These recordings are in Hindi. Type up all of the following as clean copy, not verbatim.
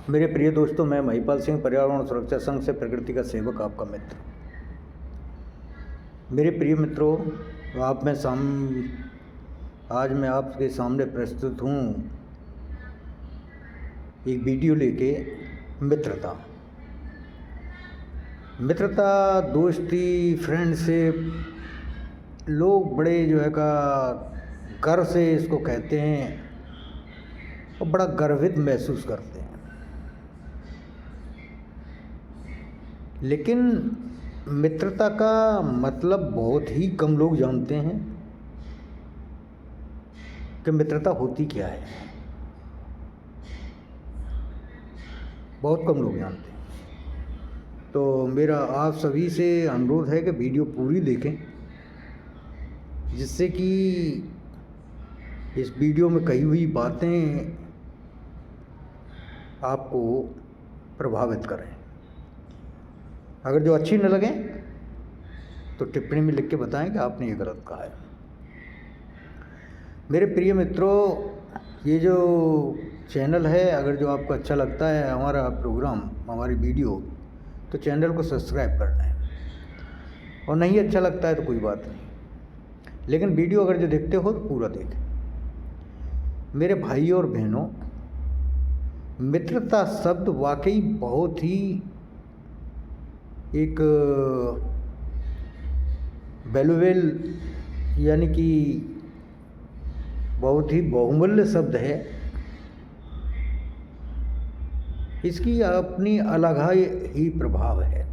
मेरे प्रिय दोस्तों, मैं महिपाल सिंह, पर्यावरण सुरक्षा संघ से प्रकृति का सेवक, आपका मित्र। मेरे प्रिय मित्रों, आज मैं आपके सामने प्रस्तुत हूँ एक वीडियो लेके। मित्रता, दोस्ती, फ्रेंडशिप, लोग बड़े गर्व से इसको कहते हैं और बड़ा गर्वित महसूस करते हैं। लेकिन मित्रता का मतलब बहुत ही कम लोग जानते हैं कि मित्रता होती क्या है। बहुत कम लोग जानते हैं। तो मेरा आप सभी से अनुरोध है कि वीडियो पूरी देखें, जिससे कि इस वीडियो में कही हुई बातें आपको प्रभावित करें। अगर जो अच्छी न लगें तो टिप्पणी में लिख के बताएं कि आपने ये गलत कहा है। मेरे प्रिय मित्रों, ये जो चैनल है, अगर जो आपको अच्छा लगता है हमारा प्रोग्राम, हमारी वीडियो, तो चैनल को सब्सक्राइब कर लें, और नहीं अच्छा लगता है तो कोई बात नहीं, लेकिन वीडियो अगर जो देखते हो तो पूरा देखें। मेरे भाई और बहनों, मित्रता शब्द वाकई बहुत ही एक वैल्यूएबल, यानी कि बहुत ही बहुमूल्य शब्द है। इसकी अपनी अलग ही प्रभाव है।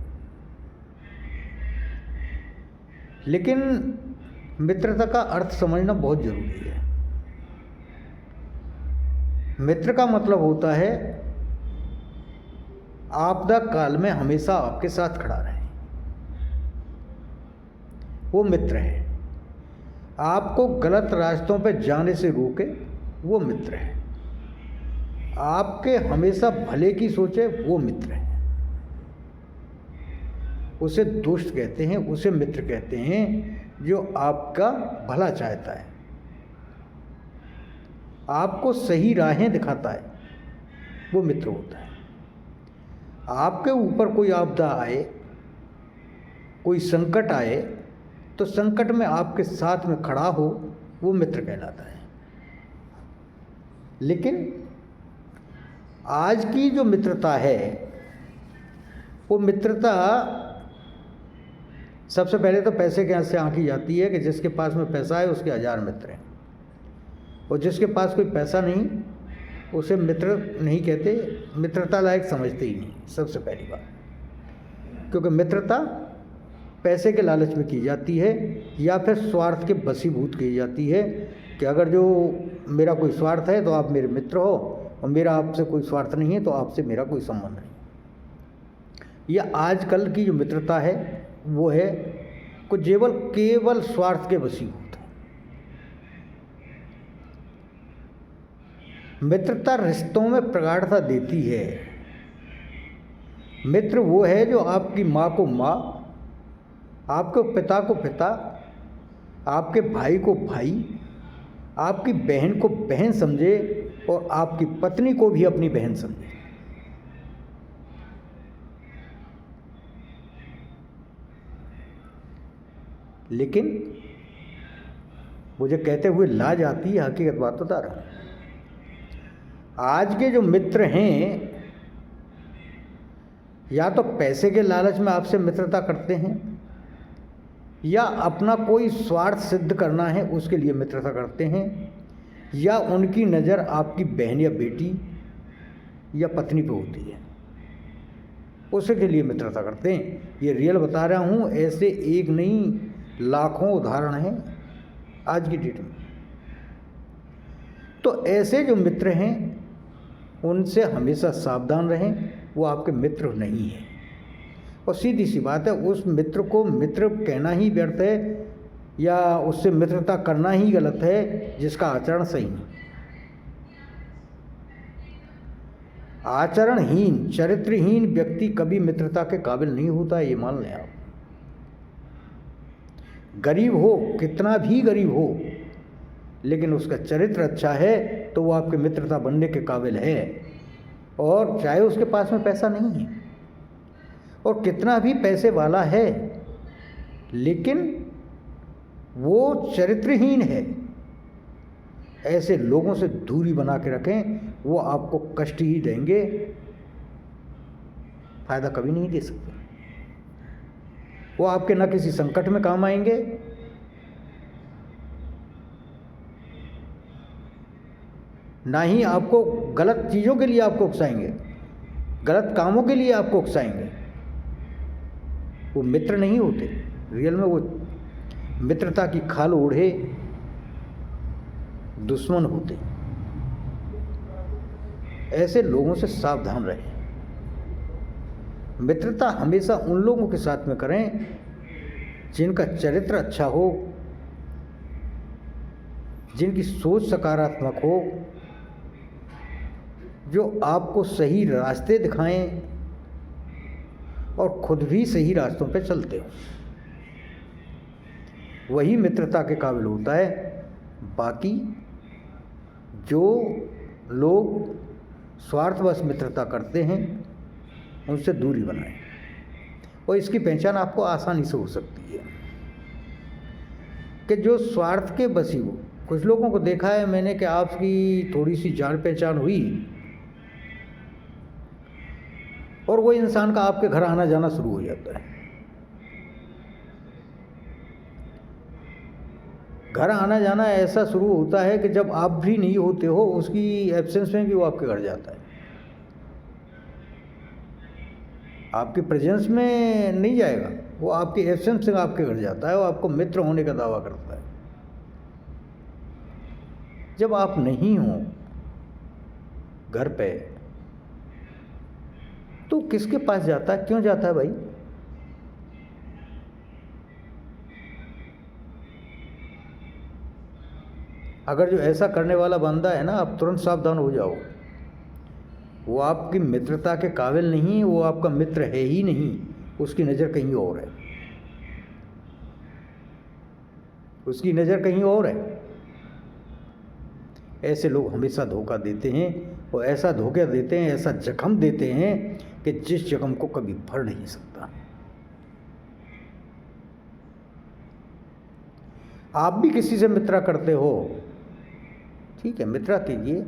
लेकिन मित्रता का अर्थ समझना बहुत जरूरी है। मित्र का मतलब होता है आपदा काल में हमेशा आपके साथ खड़ा रहे, वो मित्र है। आपको गलत रास्तों पर जाने से रोके, वो मित्र है। आपके हमेशा भले की सोचे, वो मित्र है। उसे दोस्त कहते हैं, उसे मित्र कहते हैं जो आपका भला चाहता है, आपको सही राहें दिखाता है, वो मित्र होता है। आपके ऊपर कोई आपदा आए, कोई संकट आए, तो संकट में आपके साथ में खड़ा हो, वो मित्र कहलाता है। लेकिन आज की जो मित्रता है, वो मित्रता सबसे पहले तो पैसे के से आंकी जाती है कि जिसके पास में पैसा है उसके 1000 मित्र हैं, और जिसके पास कोई पैसा नहीं उसे मित्र नहीं कहते, मित्रता लायक समझते ही नहीं, सबसे पहली बात। क्योंकि मित्रता पैसे के लालच में की जाती है, या फिर स्वार्थ के वशीभूत की जाती है कि अगर जो मेरा कोई स्वार्थ है तो आप मेरे मित्र हो, और मेरा आपसे कोई स्वार्थ नहीं है तो आपसे मेरा कोई संबंध नहीं। यह आजकल की जो मित्रता है वो है कुछ केवल स्वार्थ के वशीभूत। मित्रता रिश्तों में प्रगाढ़ता देती है। मित्र वो है जो आपकी माँ को माँ, आपके पिता को पिता, आपके भाई को भाई, आपकी बहन को बहन समझे, और आपकी पत्नी को भी अपनी बहन समझे। लेकिन मुझे कहते हुए लाज आती है, हकीकत बात बता रहा हूं। आज के जो मित्र हैं, या तो पैसे के लालच में आपसे मित्रता करते हैं, या अपना कोई स्वार्थ सिद्ध करना है उसके लिए मित्रता करते हैं, या उनकी नज़र आपकी बहन या बेटी या पत्नी पे होती है, उसके लिए मित्रता करते हैं। ये रियल बता रहा हूँ, ऐसे एक नहीं लाखों उदाहरण हैं आज की डेट में। तो ऐसे जो मित्र हैं उनसे हमेशा सावधान रहें, वो आपके मित्र नहीं हैं। और सीधी सी बात है, उस मित्र को मित्र कहना ही व्यर्थ है, या उससे मित्रता करना ही गलत है जिसका आचरण सही नहीं। आचरणहीन, चरित्रहीन व्यक्ति कभी मित्रता के काबिल नहीं होता है, ये मान लें आप। गरीब हो, कितना भी गरीब हो, लेकिन उसका चरित्र अच्छा है तो वो आपके मित्रता बनने के काबिल है। और चाहे उसके पास में पैसा नहीं है और कितना भी पैसे वाला है, लेकिन वो चरित्रहीन है, ऐसे लोगों से दूरी बना के रखें। वो आपको कष्ट ही देंगे, फायदा कभी नहीं दे सकते। वो आपके न किसी संकट में काम आएंगे, ना ही आपको गलत चीज़ों के लिए आपको उकसाएंगे, गलत कामों के लिए आपको उकसाएंगे। वो मित्र नहीं होते, रियल में वो मित्रता की खाल ओढ़े दुश्मन होते। ऐसे लोगों से सावधान रहें। मित्रता हमेशा उन लोगों के साथ में करें जिनका चरित्र अच्छा हो, जिनकी सोच सकारात्मक हो, जो आपको सही रास्ते दिखाएं और खुद भी सही रास्तों पे चलते हो। वही मित्रता के काबिल होता है। बाकी जो लोग स्वार्थवश मित्रता करते हैं उनसे दूरी बनाएं, और इसकी पहचान आपको आसानी से हो सकती है कि जो स्वार्थ के बसी हो। कुछ लोगों को देखा है मैंने कि आपकी थोड़ी सी जान पहचान हुई और वो इंसान का आपके घर आना जाना शुरू हो जाता है। घर आना जाना ऐसा शुरू होता है कि जब आप भी नहीं होते हो, उसकी एब्सेंस में भी वो आपके घर जाता है। आपकी प्रेजेंस में नहीं जाएगा, वो आपकी एब्सेंस में आपके घर जाता है और आपको मित्र होने का दावा करता है। जब आप नहीं हो घर पे तो किसके पास जाता है, क्यों जाता है भाई? अगर जो ऐसा करने वाला बंदा है ना, आप तुरंत सावधान हो जाओ। वो आपकी मित्रता के काबिल नहीं, वो आपका मित्र है ही नहीं, उसकी नज़र कहीं और है, उसकी नज़र कहीं और है। ऐसे लोग हमेशा धोखा देते हैं और ऐसा धोखा देते हैं, ऐसा जख्म देते हैं कि जिस जख्म को कभी भर नहीं सकता। आप भी किसी से मित्रा करते हो, ठीक है, मित्रा कीजिए।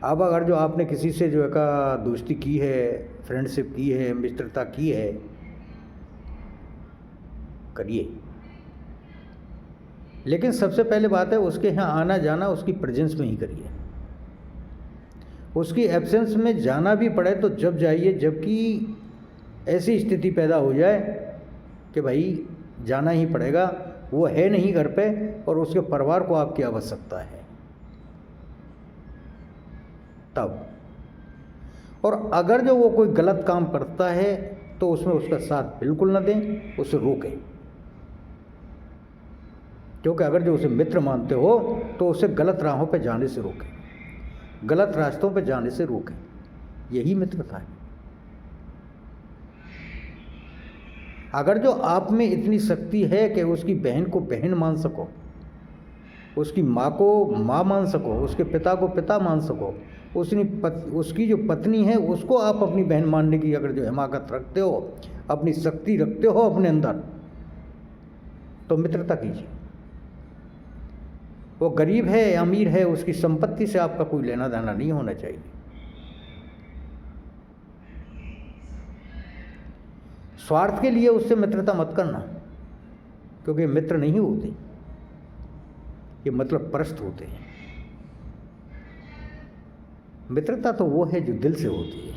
अब अगर जो आपने किसी से जो है का दोस्ती की है, फ्रेंडशिप की है, मित्रता की है, करिए। लेकिन सबसे पहले बात है उसके यहाँ आना जाना उसकी प्रेजेंस में ही करिए। उसकी एब्सेंस में जाना भी पड़े तो जब जाइए जबकि ऐसी स्थिति पैदा हो जाए कि भाई जाना ही पड़ेगा, वो है नहीं घर पे और उसके परिवार को आपकी आवश्यकता है, तब। और अगर जो वो कोई गलत काम करता है तो उसमें उसका साथ बिल्कुल न दें, उसे रोकें। क्योंकि अगर जो उसे मित्र मानते हो तो उसे गलत राहों पे जाने से रोकें, गलत रास्तों पे जाने से रोकें। यही मित्रता है। अगर जो आप में इतनी शक्ति है कि उसकी बहन को बहन मान सको, उसकी माँ को माँ मान सको, उसके पिता को पिता मान सको, उसकी जो पत्नी है उसको आप अपनी बहन मानने की अगर जो हिमाकत रखते हो, अपनी शक्ति रखते हो अपने अंदर, तो मित्रता कीजिए। वो गरीब है या अमीर है, उसकी संपत्ति से आपका कोई लेना देना नहीं होना चाहिए। स्वार्थ के लिए उससे मित्रता मत करना, क्योंकि मित्र नहीं होते, ये मतलब परस्त होते हैं। मित्रता तो वो है जो दिल से होती है,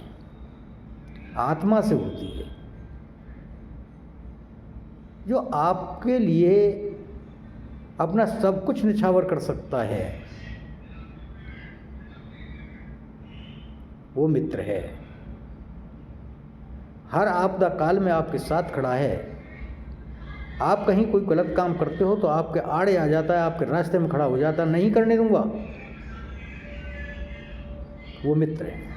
आत्मा से होती है, जो आपके लिए अपना सब कुछ निछावर कर सकता है, वो मित्र है। हर आपदा काल में आपके साथ खड़ा है। आप कहीं कोई गलत काम करते हो तो आपके आड़े आ जाता है, आपके रास्ते में खड़ा हो जाता है, नहीं करने दूंगा, वो मित्र है।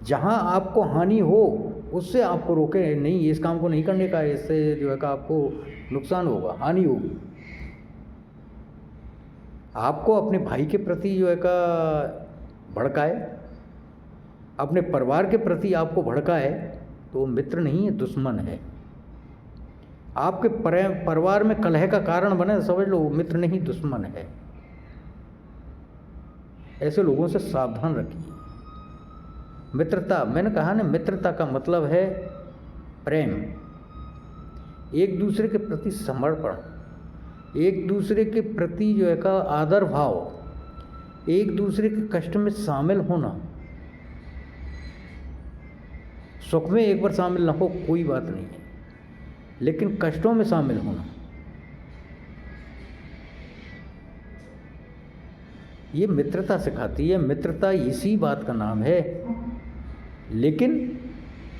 जहां आपको हानि हो उससे आपको रोके नहीं, इस काम को नहीं करने का, इससे जो है का आपको नुकसान होगा, हानि होगी। आपको अपने भाई के प्रति जो है का भड़काए, अपने परिवार के प्रति आपको भड़काए तो वो मित्र नहीं है, दुश्मन है। आपके परिवार में कलह का कारण बने, समझ लो वो मित्र नहीं, दुश्मन है। ऐसे लोगों से सावधान रखिए। मित्रता, मैंने कहा ना, मित्रता का मतलब है प्रेम, एक दूसरे के प्रति समर्पण, एक दूसरे के प्रति जो है का आदर भाव, एक दूसरे के कष्ट में शामिल होना। सुख में एक बार शामिल ना हो कोई बात नहीं है, लेकिन कष्टों में शामिल होना, ये मित्रता सिखाती है। मित्रता इसी बात का नाम है। लेकिन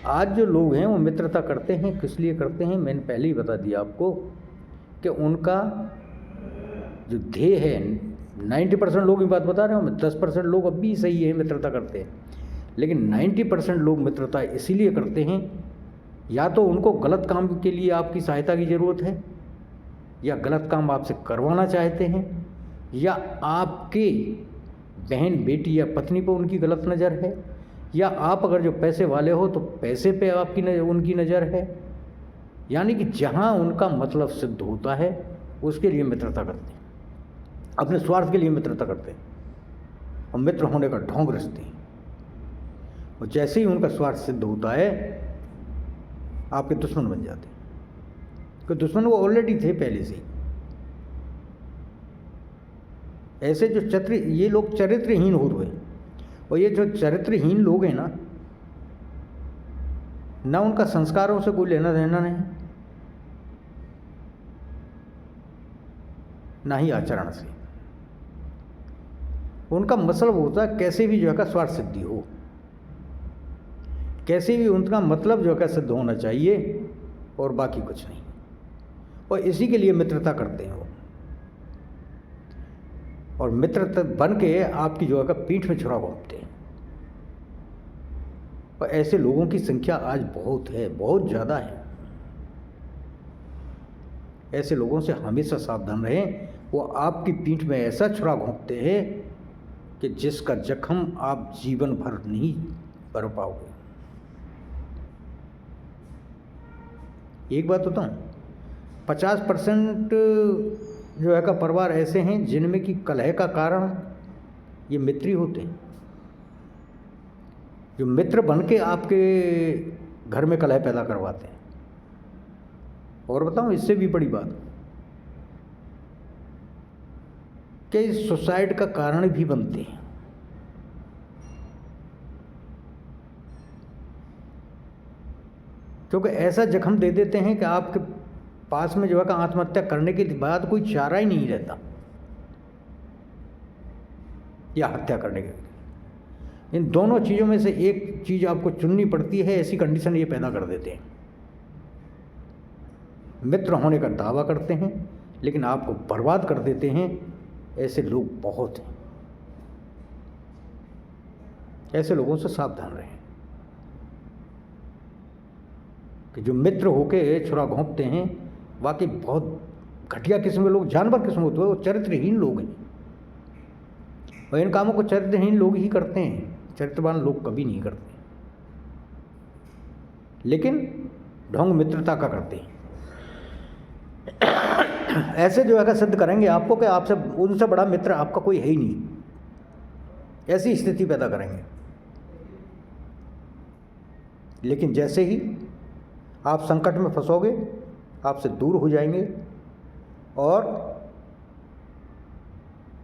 आज जो लोग हैं वो मित्रता करते हैं, किस लिए करते हैं मैंने पहले ही बता दिया आपको कि उनका जो ध्येय है, 90% लोग की बात बता रहा हूँ मैं, 10% लोग अब भी सही है मित्रता करते हैं, लेकिन 90% लोग मित्रता इसीलिए करते हैं, या तो उनको गलत काम के लिए आपकी सहायता की ज़रूरत है, या गलत काम आपसे करवाना चाहते हैं, या आपके बहन बेटी या पत्नी पर उनकी गलत नज़र है, या आप अगर जो पैसे वाले हो तो पैसे पे आपकी उनकी नज़र है। यानी कि जहाँ उनका मतलब सिद्ध होता है उसके लिए मित्रता करते हैं, अपने स्वार्थ के लिए मित्रता करते हैं और मित्र होने का ढोंग रचते हैं। और जैसे ही उनका स्वार्थ सिद्ध होता है आपके दुश्मन बन जाते हैं, क्योंकि दुश्मन वो ऑलरेडी थे पहले से ही। ऐसे जो ये लोग चरित्रहीन हो रहे हैं, और ये जो चरित्रहीन लोग हैं ना उनका संस्कारों से कोई लेना देना नहीं, ना ही आचरण से। उनका मतलब होता है कैसे भी जो है का स्वार्थ सिद्धि हो, कैसे भी उनका मतलब जो है सिद्ध होना चाहिए और बाकी कुछ नहीं। और इसी के लिए मित्रता करते हैं वो, और मित्र बन के आपकी जो है पीठ में छुरा घोंपते हैं। और ऐसे लोगों की संख्या आज बहुत है, बहुत ज़्यादा है। ऐसे लोगों से हमेशा सावधान रहें। वो आपकी पीठ में ऐसा छुरा घोंपते हैं कि जिसका जख्म आप जीवन भर नहीं भर पाओगे। एक बात बताऊं, 50% जो है का परिवार ऐसे हैं जिनमें कि कलह का कारण ये मित्र ही होते हैं, जो मित्र बन के आपके घर में कलह पैदा करवाते हैं। और बताऊं इससे भी बड़ी बात कि सुसाइड का कारण भी बनते हैं। क्योंकि ऐसा जख्म दे देते हैं कि आपके पास में जो है आत्महत्या करने के बाद कोई चारा ही नहीं रहता, या हत्या करने के। इन दोनों चीज़ों में से एक चीज़ आपको चुननी पड़ती है, ऐसी कंडीशन ये पैदा कर देते हैं। मित्र होने का दावा करते हैं लेकिन आपको बर्बाद कर देते हैं। ऐसे लोग बहुत हैं। ऐसे लोगों से सावधान रहें कि जो मित्र होके छुरा घोंपते हैं, वाकई बहुत घटिया किस्म के लोग, जानवर किस्म होते हैं, वो चरित्रहीन लोग हैं। और इन कामों को चरित्रहीन लोग ही करते हैं, चरित्रवान लोग कभी नहीं करते। लेकिन ढोंग मित्रता का करते हैं। ऐसे जो है सिद्ध करेंगे आपको कि आपसे उनसे बड़ा मित्र आपका कोई है ही नहीं, ऐसी स्थिति पैदा करेंगे। लेकिन जैसे ही आप संकट में फंसोगे, आपसे दूर हो जाएंगे और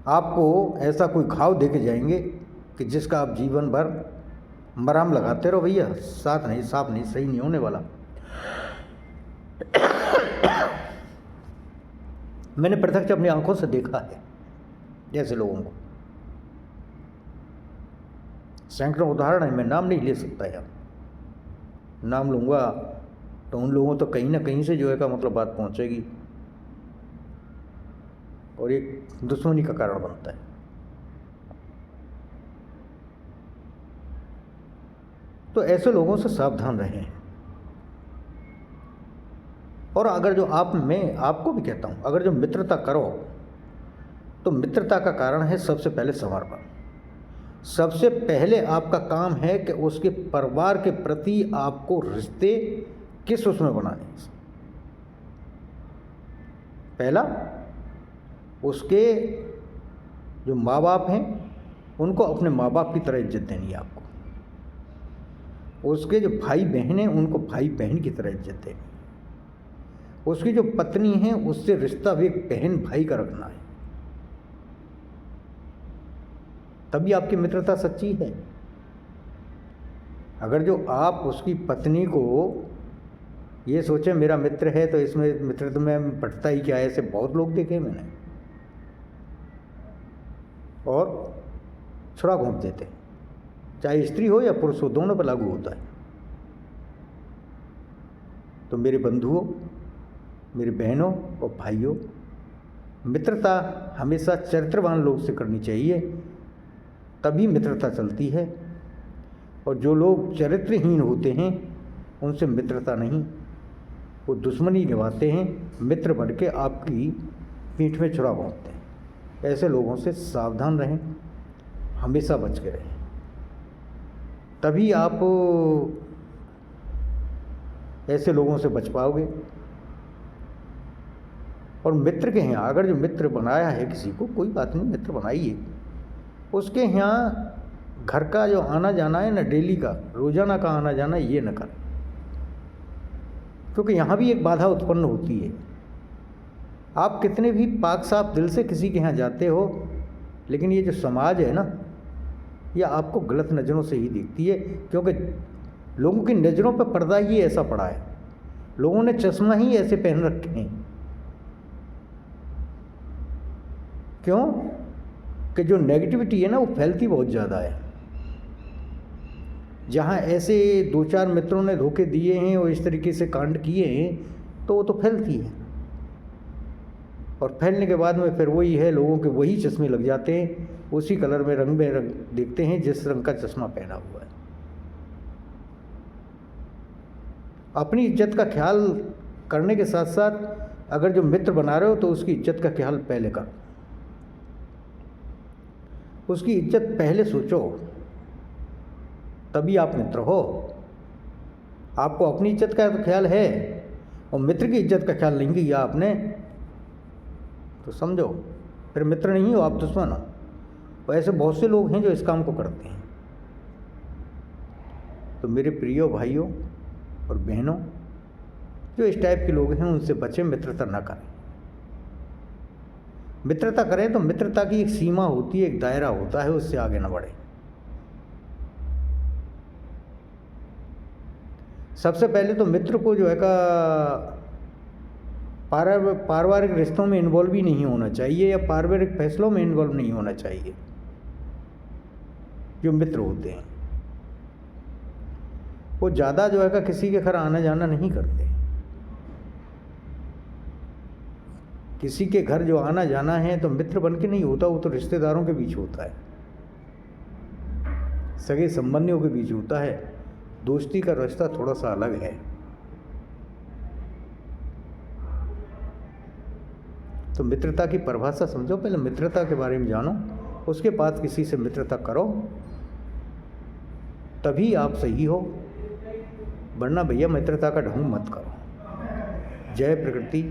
आपको ऐसा कोई घाव देके जाएंगे कि जिसका आप जीवन भर मराम लगाते रहो, भैया साफ नहीं सही नहीं होने वाला। मैंने प्रत्यक्ष अपनी आंखों से देखा है ऐसे लोगों को। सैकड़ों उदाहरण है, मैं नाम नहीं ले सकता यार। नाम लूँगा तो उन लोगों तो कहीं ना कहीं से जो है का मतलब बात पहुँचेगी और एक दुश्मनी का कारण बनता है। तो ऐसे लोगों से सावधान रहें। और अगर जो मैं आपको भी कहता हूँ, अगर जो मित्रता करो तो मित्रता का कारण है सबसे पहले समर्पण। सबसे पहले आपका काम है कि उसके परिवार के प्रति आपको रिश्ते किस उसमें बनाने हैं। पहला, उसके जो माँ बाप हैं उनको अपने माँ बाप की तरह इज्जत देनी है आपको। उसके जो भाई बहन हैं उनको भाई बहन की तरह इज्जत देनी है। उसकी जो पत्नी है उससे रिश्ता भी एक बहन भाई का रखना है, तभी आपकी मित्रता सच्ची है। अगर जो आप उसकी पत्नी को ये सोचें मेरा मित्र है तो इसमें मित्रता में बढ़ता ही क्या है, ऐसे बहुत लोग देखे मैंने, और छुरा घोंप देते, चाहे स्त्री हो या पुरुष हो, दोनों पर लागू होता है। तो मेरे बंधुओं, मेरे बहनों और भाइयों, मित्रता हमेशा चरित्रवान लोग से करनी चाहिए, तभी मित्रता चलती है। और जो लोग चरित्रहीन होते हैं उनसे मित्रता नहीं, वो दुश्मनी निभाते हैं, मित्र बन के आपकी पीठ में छुरा घोंपते हैं। ऐसे लोगों से सावधान रहें, हमेशा बच के रहें, तभी आप ऐसे लोगों से बच पाओगे। और मित्र के यहाँ अगर जो मित्र बनाया है किसी को, कोई बात नहीं, मित्र बनाइए, उसके यहाँ घर का जो आना जाना है ना, डेली का रोजाना का आना जाना, ये न करें, क्योंकि यहाँ भी एक बाधा उत्पन्न होती है। आप कितने भी पाक साफ दिल से किसी के यहाँ जाते हो, लेकिन ये जो समाज है ना, यह आपको गलत नज़रों से ही देखती है, क्योंकि लोगों की नज़रों पर पर्दा ही ऐसा पड़ा है, लोगों ने चश्मा ही ऐसे पहन रखे हैं। क्यों? कि जो नेगेटिविटी है ना वो फैलती बहुत ज़्यादा है। जहाँ ऐसे दो चार मित्रों ने धोखे दिए हैं और इस तरीके से कांड किए हैं, तो वो तो फैलती है, और फैलने के बाद में फिर वही है, लोगों के वही चश्मे लग जाते हैं, उसी कलर में रंग देखते हैं जिस रंग का चश्मा पहना हुआ है। अपनी इज्जत का ख्याल करने के साथ साथ अगर जो मित्र बना रहे हो तो उसकी इज्जत का ख्याल पहले करो, उसकी इज्जत पहले सोचो, तभी आप मित्र हो। आपको अपनी इज्जत का ख्याल है और मित्र की इज्जत का ख्याल नहीं किया आपने, तो समझो फिर मित्र नहीं हो, आप दुश्मन हो। और ऐसे बहुत से लोग हैं जो इस काम को करते हैं। तो मेरे प्रिय भाइयों और बहनों, जो इस टाइप के लोग हैं उनसे बचें, मित्रता ना करें। मित्रता करें तो मित्रता की एक सीमा होती है, एक दायरा होता है, उससे आगे ना बढ़े। सबसे पहले तो मित्र को जो है का पारिवारिक रिश्तों में इन्वॉल्व ही नहीं होना चाहिए, या पारिवारिक फैसलों में इन्वॉल्व नहीं होना चाहिए। जो मित्र होते हैं वो ज़्यादा जो है का किसी के घर आना जाना नहीं करते। किसी के घर जो आना जाना है तो मित्र बन के नहीं होता, वो तो रिश्तेदारों के बीच होता है, सगे संबंधियों के बीच होता है। दोस्ती का रिश्ता थोड़ा सा अलग है। तो मित्रता की परिभाषा समझो, पहले मित्रता के बारे में जानो, उसके बाद किसी से मित्रता करो, तभी आप सही हो, वरना भैया मित्रता का ढोंग मत करो। जय प्रकृति।